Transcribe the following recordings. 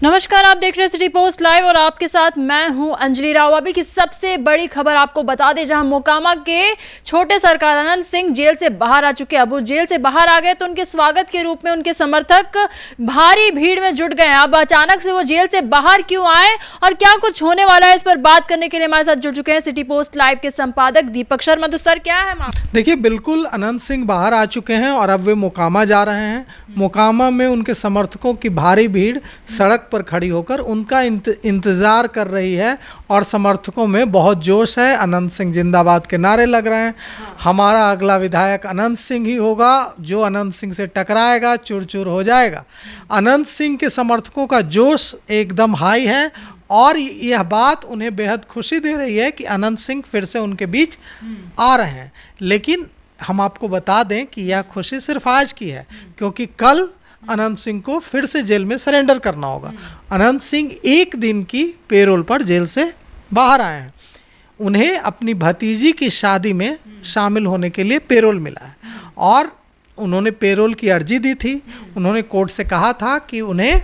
नमस्कार, आप देख रहे हैं सिटी पोस्ट लाइव और आपके साथ मैं हूं अंजलि राव। अभी की सबसे बड़ी खबर आपको बता दें, जहां मोकामा के छोटे सरकार अनंत सिंह जेल से बाहर आ चुके हैं। अब वो जेल से बाहर आ गए तो उनके स्वागत के रूप में उनके समर्थक भारी भीड़ में जुट गए। अब अचानक से वो जेल से बाहर क्यों आए और क्या कुछ होने वाला है, इस पर बात करने के लिए हमारे साथ जुड़ चुके हैं सिटी पोस्ट लाइव के संपादक दीपक शर्मा। तो सर, क्या है? देखिए, बिल्कुल अनंत सिंह बाहर आ चुके हैं और अब वे मोकामा जा रहे हैं। मोकामा में उनके समर्थकों की भारी भीड़ सड़क पर खड़ी होकर उनका इंतज़ार कर रही है और समर्थकों में बहुत जोश है। अनंत सिंह जिंदाबाद के नारे लग रहे हैं। हमारा अगला विधायक अनंत सिंह ही होगा, जो अनंत सिंह से टकराएगा चूर चूर हो जाएगा। अनंत सिंह के समर्थकों का जोश एकदम हाई है और यह बात उन्हें बेहद खुशी दे रही है कि अनंत सिंह फिर से उनके बीच आ रहे हैं। लेकिन हम आपको बता दें कि यह खुशी सिर्फ आज की है, क्योंकि कल अनंत सिंह को फिर से जेल में सरेंडर करना होगा। अनंत सिंह एक दिन की पेरोल पर जेल से बाहर आए हैं। उन्हें अपनी भतीजी की शादी में शामिल होने के लिए पेरोल मिला है और उन्होंने पेरोल की अर्जी दी थी। उन्होंने कोर्ट से कहा था कि उन्हें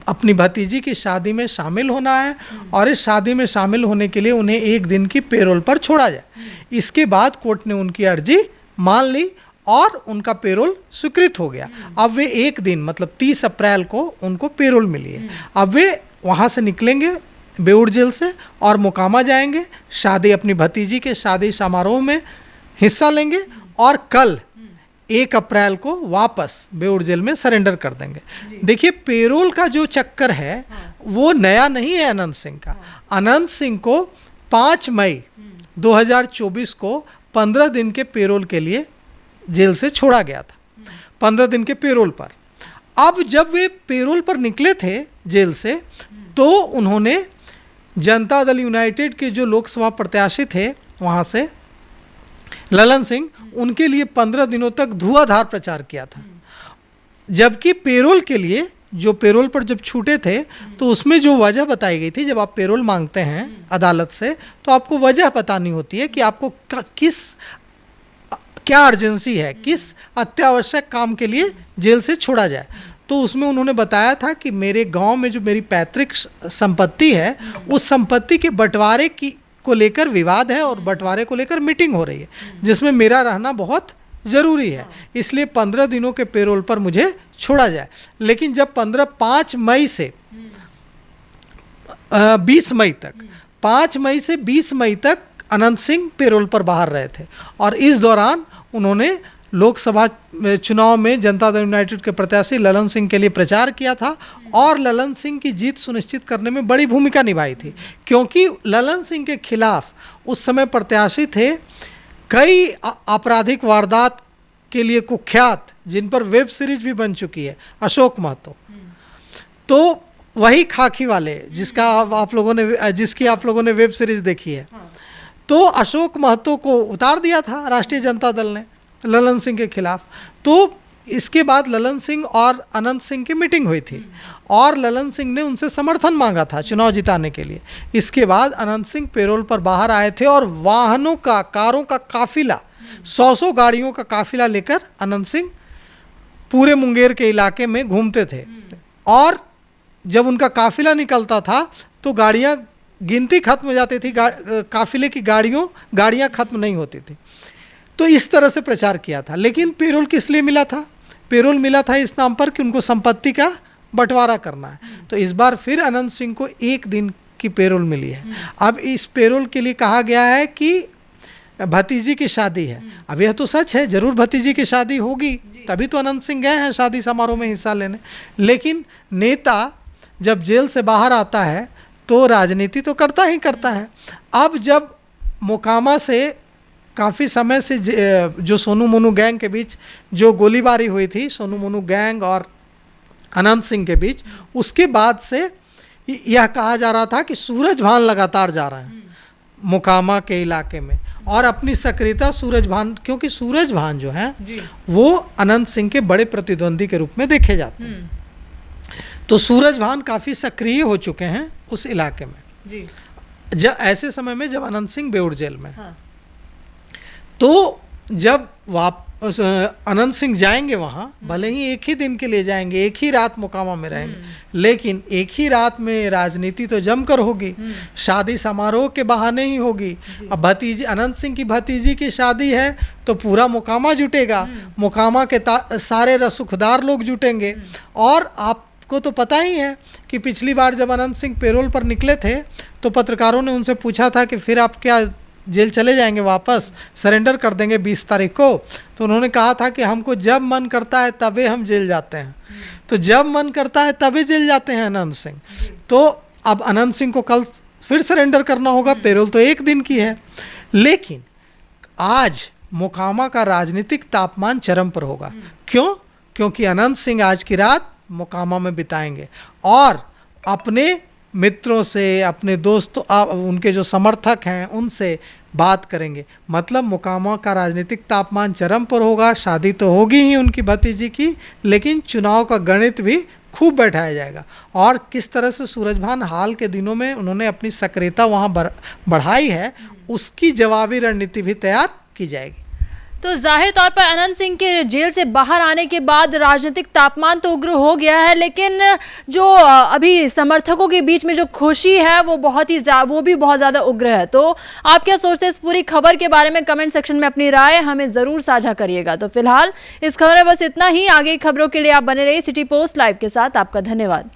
अपनी भतीजी की शादी में शामिल होना है और इस शादी में शामिल होने के लिए उन्हें एक दिन की पेरोल पर छोड़ा जाए। इसके बाद कोर्ट ने उनकी अर्जी मान ली और उनका पेरोल स्वीकृत हो गया। अब वे एक दिन मतलब 30 अप्रैल को उनको पेरोल मिली है। अब वे वहाँ से निकलेंगे बेऊर जेल से और मोकामा जाएंगे, शादी अपनी भतीजी के शादी समारोह में हिस्सा लेंगे और कल 1 अप्रैल को वापस बेऊर जेल में सरेंडर कर देंगे। देखिए, पेरोल का जो चक्कर है वो नया नहीं है अनंत सिंह का। अनंत सिंह को 5 मई 2024 को 15 दिन के पेरोल के लिए जेल से छोड़ा गया था, 15 दिन के पेरोल पर। अब जब वे पेरोल पर निकले थे जेल से तो उन्होंने जनता दल यूनाइटेड के जो लोकसभा प्रत्याशी थे वहाँ से ललन सिंह, उनके लिए 15 दिनों तक धुआंधार प्रचार किया था। जबकि पेरोल के लिए जो पेरोल पर जब छूटे थे तो उसमें जो वजह बताई गई थी, जब आप पेरोल मांगते हैं अदालत से तो आपको वजह बतानी होती है कि आपको क्या अर्जेंसी है, किस अत्यावश्यक काम के लिए जेल से छोड़ा जाए। तो उसमें उन्होंने बताया था कि मेरे गांव में जो मेरी पैतृक संपत्ति है उस संपत्ति के बंटवारे को लेकर विवाद है और बंटवारे को लेकर मीटिंग हो रही है, जिसमें मेरा रहना बहुत ज़रूरी है, इसलिए 15 दिनों के पेरोल पर मुझे छोड़ा जाए। लेकिन जब 5 मई से 20 मई तक 5 मई से 20 मई तक अनंत सिंह पेरोल पर बाहर रहे थे और इस दौरान उन्होंने लोकसभा चुनाव में जनता दल यूनाइटेड के प्रत्याशी ललन सिंह के लिए प्रचार किया था और ललन सिंह की जीत सुनिश्चित करने में बड़ी भूमिका निभाई थी, क्योंकि ललन सिंह के खिलाफ उस समय प्रत्याशी थे कई आपराधिक वारदात के लिए कुख्यात, जिन पर वेब सीरीज भी बन चुकी है, अशोक महतो। तो वही खाकी वाले जिसकी आप लोगों ने वेब सीरीज देखी है। तो अशोक महतो को उतार दिया था राष्ट्रीय जनता दल ने ललन सिंह के खिलाफ। तो इसके बाद ललन सिंह और अनंत सिंह की मीटिंग हुई थी और ललन सिंह ने उनसे समर्थन मांगा था चुनाव जिताने के लिए। इसके बाद अनंत सिंह पेरोल पर बाहर आए थे और कारों का काफिला, 100 गाड़ियों का काफिला लेकर अनंत सिंह पूरे मुंगेर के इलाके में घूमते थे और जब उनका काफिला निकलता था तो गाड़ियाँ गिनती खत्म हो जाती थी, काफिले की गाड़ियाँ खत्म नहीं होती थी। तो इस तरह से प्रचार किया था। लेकिन पेरोल किस लिए मिला था? पेरोल मिला था इस नाम पर कि उनको संपत्ति का बंटवारा करना है। तो इस बार फिर अनंत सिंह को एक दिन की पेरोल मिली है। अब इस पेरोल के लिए कहा गया है कि भतीजी की शादी है। अब यह तो सच है, जरूर भतीजी की शादी होगी, तभी तो अनंत सिंह गए हैं शादी समारोह में हिस्सा लेने। लेकिन नेता जब जेल से बाहर आता है तो राजनीति तो करता ही करता है। अब जब मोकामा से काफ़ी समय से जो सोनू मोनू गैंग के बीच जो गोलीबारी हुई थी, सोनू मोनू गैंग और अनंत सिंह के बीच, उसके बाद से यह कहा जा रहा था कि सूरज भान लगातार जा रहे हैं मोकामा के इलाके में और अपनी सक्रियता सूरज भान, क्योंकि सूरज भान जो हैं वो अनंत सिंह के बड़े प्रतिद्वंदी के रूप में देखे जाते हैं। तो सूरज भान काफ़ी सक्रिय हो चुके हैं उस इलाके में ऐसे समय में जब अनंत सिंह बेऊर जेल में। तो जब उस अनंत सिंह जाएंगे वहाँ, भले ही एक ही दिन के लिए जाएंगे, एक ही रात मोकामा में रहेंगे, लेकिन एक ही रात में राजनीति तो जमकर होगी, शादी समारोह के बहाने ही होगी। अब भतीजी अनंत सिंह की भतीजी की शादी है तो पूरा मोकामा जुटेगा, मोकामा के सारे रसूखदार लोग जुटेंगे। और आपको तो पता ही है कि पिछली बार जब अनंत सिंह पैरोल पर निकले थे तो पत्रकारों ने उनसे पूछा था कि फिर आप क्या जेल चले जाएंगे, वापस सरेंडर कर देंगे 20 तारीख को? तो उन्होंने कहा था कि हमको जब मन करता है तभी हम जेल जाते हैं। तो जब मन करता है तभी जेल जाते हैं अनंत सिंह। तो अब अनंत सिंह को कल फिर सरेंडर करना होगा, पैरोल तो एक दिन की है। लेकिन आज मोकामा का राजनीतिक तापमान चरम पर होगा। क्यों? क्योंकि अनंत सिंह आज की रात मोकामा में बिताएंगे और अपने मित्रों से, अपने दोस्तों, उनके जो समर्थक हैं उनसे बात करेंगे। मतलब मोकामा का राजनीतिक तापमान चरम पर होगा। शादी तो होगी ही उनकी भतीजी की, लेकिन चुनाव का गणित भी खूब बैठाया जाएगा। और किस तरह से सूरजभान हाल के दिनों में उन्होंने अपनी सक्रियता वहाँ बढ़ाई है, उसकी जवाबी रणनीति भी तैयार की जाएगी। तो जाहिर तौर पर अनंत सिंह के जेल से बाहर आने के बाद राजनीतिक तापमान तो उग्र हो गया है, लेकिन जो अभी समर्थकों के बीच में जो खुशी है वो भी बहुत ज़्यादा उग्र है। तो आप क्या सोचते हैं इस पूरी खबर के बारे में? कमेंट सेक्शन में अपनी राय हमें ज़रूर साझा करिएगा। तो फिलहाल इस खबर में बस इतना ही। आगे खबरों के लिए आप बने रहिए सिटी पोस्ट लाइव के साथ। आपका धन्यवाद।